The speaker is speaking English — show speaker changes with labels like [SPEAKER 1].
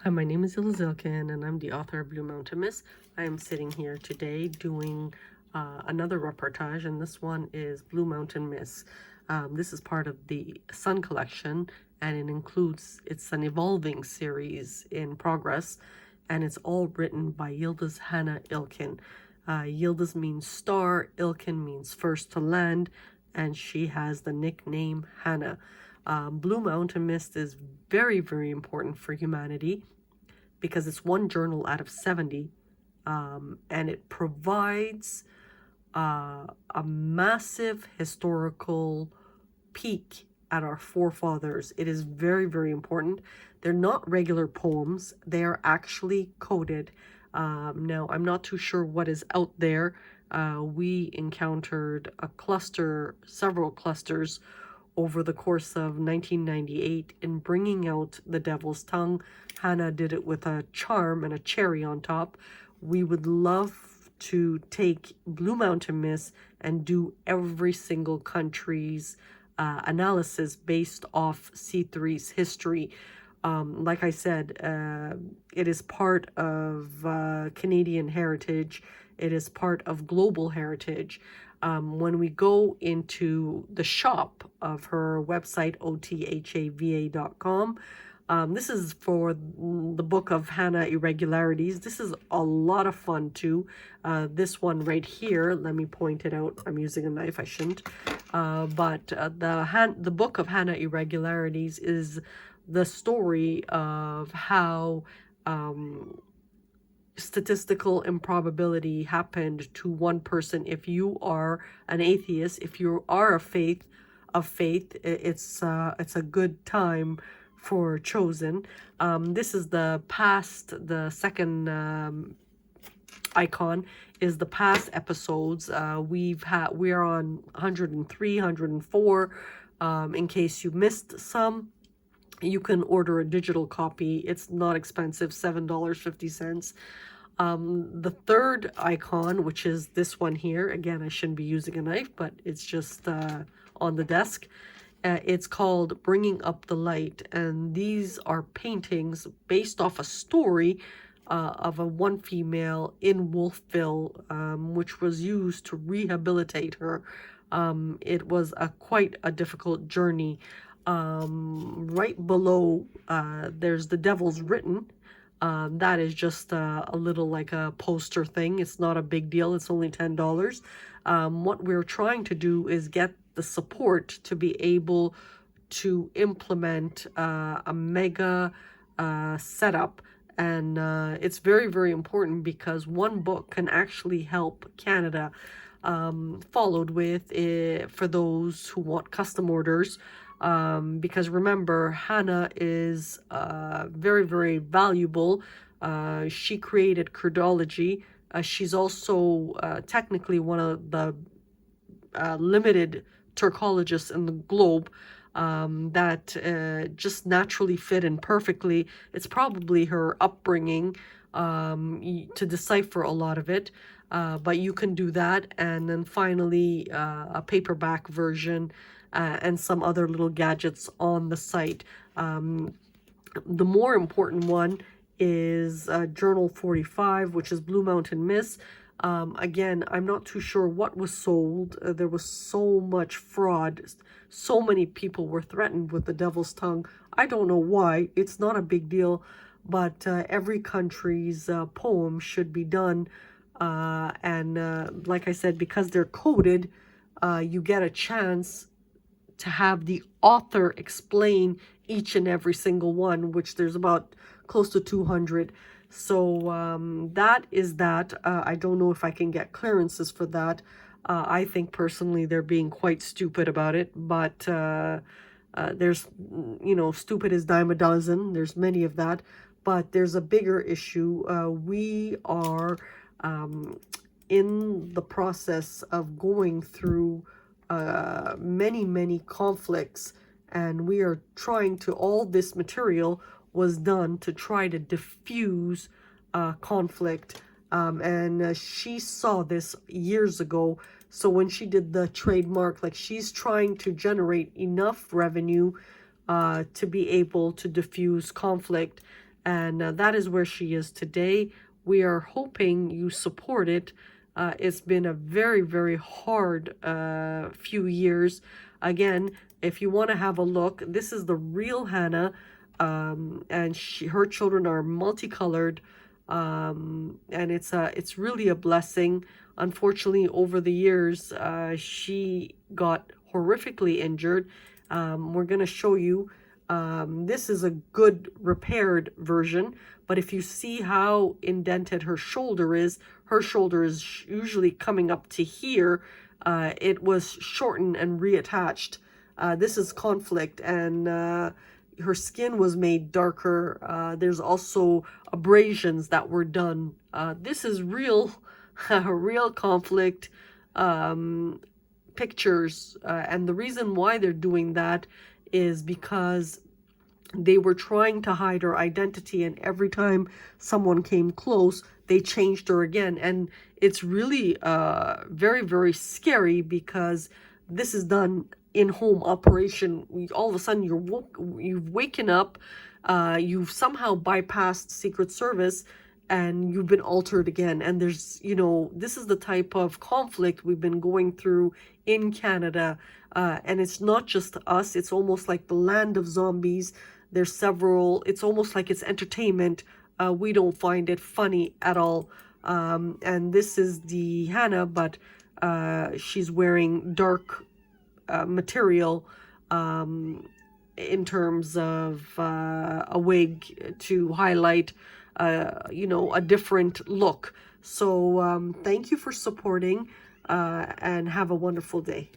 [SPEAKER 1] Hi, my name is Ilza Zilkin, and I'm the author of Blue Mountain Mist. I am sitting here today doing another reportage, and this one is Blue Mountain Mist. This is part of the Sun collection, and it includes, it's an evolving series in progress, and it's all written by Yıldız Hannah Ilkin. Yıldız means star, Ilkin means first to land, and she has the nickname Hannah. Blue Mountain Mist is very, very important for humanity because it's one journal out of 70, and it provides a massive historical peek at our forefathers. It is very, very important. They're not regular poems. They are actually coded. Now, I'm not too sure what is out there. We encountered several clusters over the course of 1998 in bringing out The Devil's Tongue. Hannah did it with a charm and a cherry on top. We would love to take Blue Mountain Mist and do every single country's analysis based off C3's history. Like I said, it is part of Canadian heritage. It is part of global heritage. When we go into the shop of her website, othava.com, this is for the book of Hannah Irregularities. This is a lot of fun too. This one right here, let me point it out. I'm using a knife, I shouldn't. But the book of Hannah Irregularities is the story of how statistical improbability happened to one person. If you are an atheist, if you are of faith, it's a good time for Chosen. This is the second icon is the past episodes. We're on 103, 104. In case you missed some, you can order a digital copy. It's not expensive, $7.50. The third icon, which is this one here, again, I shouldn't be using a knife, but it's just on the desk. It's called Bringing Up the Light, and these are paintings based off a story of one female in Wolfville, which was used to rehabilitate her. It was quite a difficult journey. Right below, there's The Devil's Written. That is just a little like a poster thing. It's not a big deal. It's only $10. What we're trying to do is get the support to be able to implement a mega setup. And it's very, very important because one book can actually help Canada. Followed with for those who want custom orders. Because remember, Hannah is very, very valuable. She created Curdology. She's also technically one of the limited Turkologists in the globe that just naturally fit in perfectly. It's probably her upbringing to decipher a lot of it. But you can do that. And then finally, a paperback version and some other little gadgets on the site. The more important one is Journal 45, which is Blue Mountain Mist. Again, I'm not too sure what was sold. There was so much fraud. So many people were threatened with the Devil's Tongue. I don't know why. It's not a big deal, but every country's poem should be done. And like I said, because they're coded, you get a chance to have the author explain each and every single one, which there's about close to 200. So that is that. I don't know if I can get clearances for that. I think personally they're being quite stupid about it, but there's, stupid is dime a dozen. There's many of that, but there's a bigger issue. We are in the process of going through many conflicts, and we are trying to, all this material was done to try to diffuse conflict, and she saw this years ago. So when she did the trademark, like, she's trying to generate enough revenue to be able to diffuse conflict. and that is where she is today. We are hoping you support it. It's been a very, very hard few years. Again, if you want to have a look, this is the real Hannah, and her children are multicolored, and it's really a blessing. Unfortunately, over the years, she got horrifically injured. We're going to show you. This is a good repaired version, but if you see how indented her shoulder is usually coming up to here. It was shortened and reattached. This is conflict, and her skin was made darker. There's also abrasions that were done. This is real, real conflict pictures, and the reason why they're doing that is because they were trying to hide her identity, and every time someone came close, they changed her again. And it's really very, very scary, because this is done in-home operation. All of a sudden you've waken up, you've somehow bypassed Secret Service, and you've been altered again. And there's, this is the type of conflict we've been going through in Canada, and it's not just us. It's almost like the land of zombies. There's several. It's almost like it's entertainment. We don't find it funny at all. And this is the Hannah, but she's wearing dark material in terms of a wig to highlight, a different look. So thank you for supporting, and have a wonderful day.